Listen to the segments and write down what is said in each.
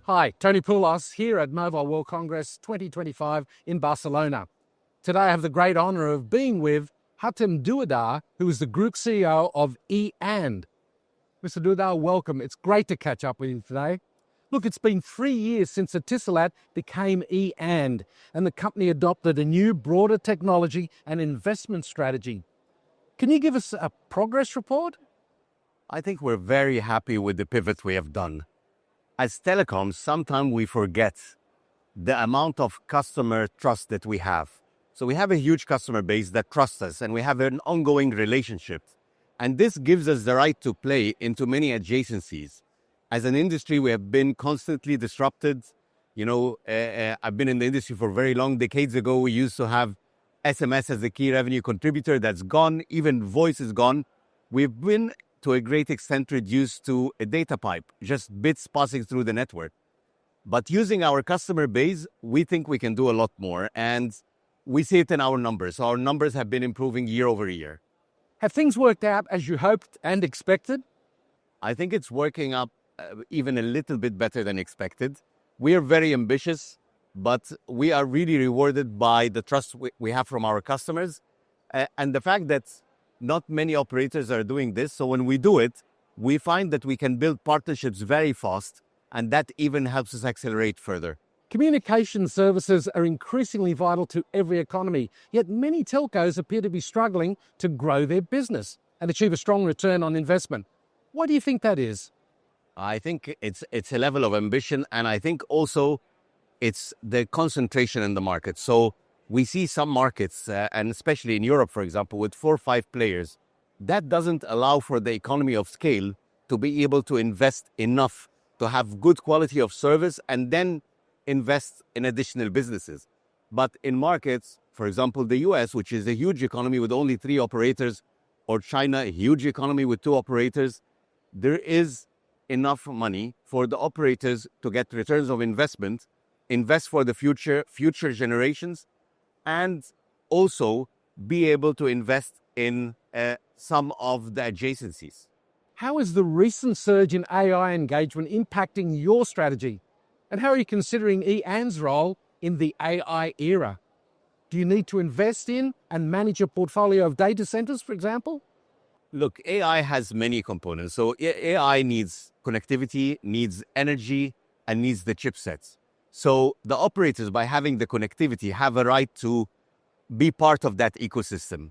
Hi, Tony Poulos here at Mobile World Congress 2025 in Barcelona. Today I have the great honour of being with Hatem Douadar, who is the Group CEO of eAnd. Mr. Douadar, welcome. It's great to catch up with you today. Look, it's been 3 years since Etisalat became eAnd, and the company adopted a new, broader technology and investment strategy. Can you give us a progress report? I think we're very happy with the pivot we have done. As telecoms, sometimes we forget the amount of customer trust that we have. So we have a huge customer base that trusts us, and we have an ongoing relationship. And this gives us the right to play into many adjacencies. As an industry, we have been constantly disrupted. I've been in the industry for very long. Decades ago, we used to have SMS as a key revenue contributor. That's gone. Even voice is gone. We've been to a great extent reduced to a data pipe, just bits passing through the network. But using our customer base, we think we can do a lot more, and we see it in our numbers. Our numbers have been improving year over year. Have things worked out as you hoped and expected? I think it's working up even a little bit better than expected. We are very ambitious, but we are really rewarded by the trust we have from our customers, and the fact that not many operators are doing this. So when we do it, we find that we can build partnerships very fast, and that even helps us accelerate further. Communication services are increasingly vital to every economy, yet many telcos appear to be struggling to grow their business and achieve a strong return on investment. Why do you think that is? I think it's a level of ambition, and I think also it's the concentration in the market. So we see some markets, and especially in Europe, for example, with 4 or 5 players, that doesn't allow for the economy of scale to be able to invest enough to have good quality of service and then invest in additional businesses. But in markets, for example, the US, which is a huge economy with only 3 operators, or China, a huge economy with 2 operators, there is enough money for the operators to get returns of investment, invest for the future generations, and also be able to invest in some of the adjacencies. How is the recent surge in AI engagement impacting your strategy? And how are you considering eAnd's role in the AI era? Do you need to invest in and manage a portfolio of data centers, for example? Look, AI has many components. So AI needs connectivity, needs energy, and needs the chipsets. So the operators, by having the connectivity, have a right to be part of that ecosystem.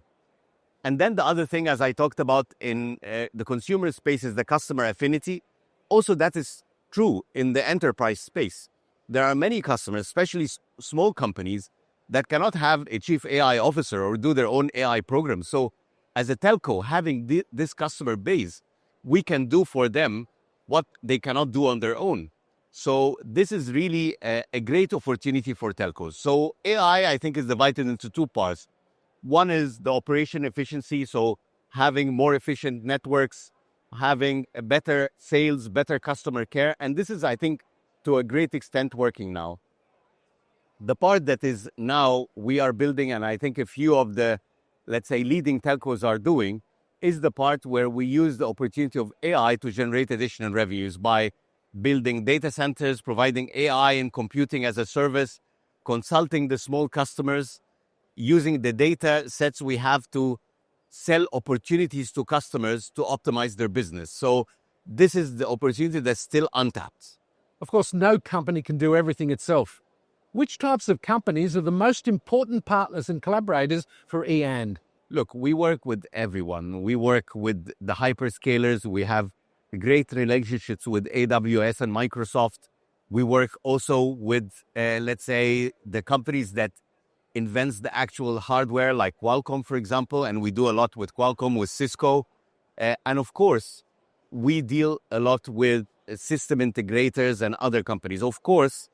And then the other thing, as I talked about in the consumer space, is the customer affinity. Also, that is true in the enterprise space. There are many customers, especially small companies, that cannot have a chief AI officer or do their own AI program. So as a telco, having this customer base, we can do for them what they cannot do on their own. So this is really a great opportunity for telcos. So AI, I think, is divided into 2 parts. One is the operation efficiency, so having more efficient networks, having a better sales, better customer care. And this is, I think, to a great extent working now. The part that is now we are building, and I think a few of the, let's say, leading telcos are doing, is the part where we use the opportunity of AI to generate additional revenues by building data centers, providing AI and computing as a service, consulting the small customers, using the data sets we have to sell opportunities to customers to optimize their business. So this is the opportunity that's still untapped. Of course, no company can do everything itself. Which types of companies are the most important partners and collaborators for eAnd? Look, we work with everyone. We work with the hyperscalers. We have great relationships with AWS and Microsoft. We work also with, let's say, the companies that invents the actual hardware, like Qualcomm, for example, and we do a lot with Qualcomm, with Cisco. And of course, we deal a lot with system integrators and other companies. Of course,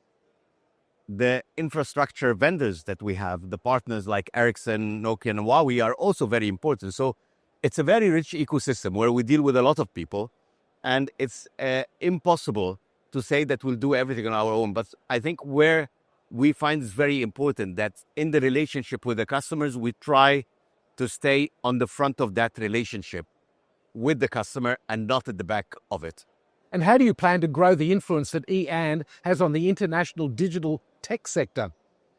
the infrastructure vendors that we have, the partners like Ericsson, Nokia, and Huawei are also very important. So it's a very rich ecosystem where we deal with a lot of people, and it's impossible to say that we'll do everything on our own. But I think where we find it's very important that in the relationship with the customers, we try to stay on the front of that relationship with the customer and not at the back of it. And how do you plan to grow the influence that eAnd has on the international digital tech sector?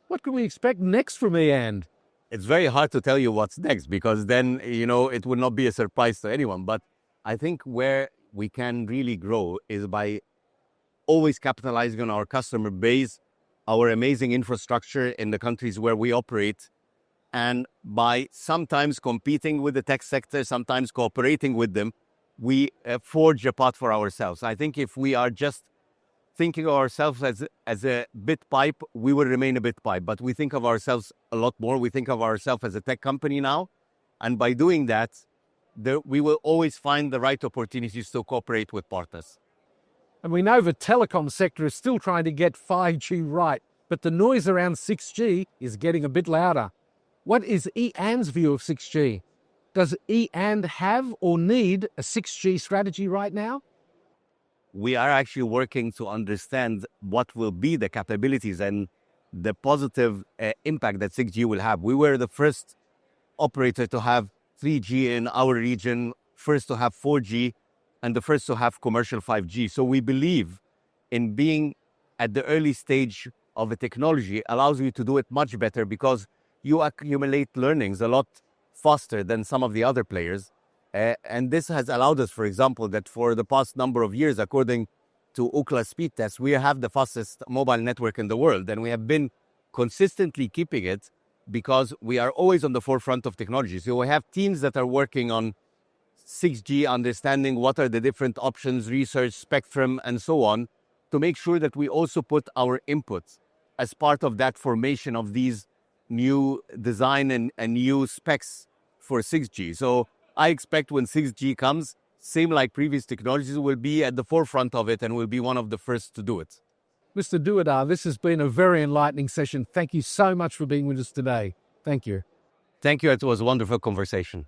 What can we expect next from eAnd? It's very hard to tell you what's next because then, it would not be a surprise to anyone. But I think where we can really grow is by always capitalizing on our customer base, our amazing infrastructure in the countries where we operate, and by sometimes competing with the tech sector, sometimes cooperating with them, we forge a path for ourselves. I think if we are just thinking of ourselves as a bit pipe, we will remain a bit pipe. But we think of ourselves a lot more. We think of ourselves as a tech company now. And by doing that, we will always find the right opportunities to cooperate with partners. And we know the telecom sector is still trying to get 5G right, but the noise around 6G is getting a bit louder. What is eAnd's view of 6G? Does eAnd have or need a 6G strategy right now? We are actually working to understand what will be the capabilities and the positive impact that 6G will have. We were the first operator to have 3G in our region, first to have 4G, and the first to have commercial 5G. So we believe in being at the early stage of a technology allows you to do it much better because you accumulate learnings a lot faster than some of the other players. And this has allowed us, for example, that for the past number of years, according to Ookla speed test, we have the fastest mobile network in the world. And we have been consistently keeping it because we are always on the forefront of technology. So we have teams that are working on 6G, understanding what are the different options, research, spectrum, and so on, to make sure that we also put our input as part of that formation of these new design and new specs for 6G. So I expect when 6G comes, same like previous technologies, will be at the forefront of it and will be one of the first to do it. Mr. Duadar, this has been a very enlightening session. Thank you so much for being with us today. Thank you. Thank you. It was a wonderful conversation.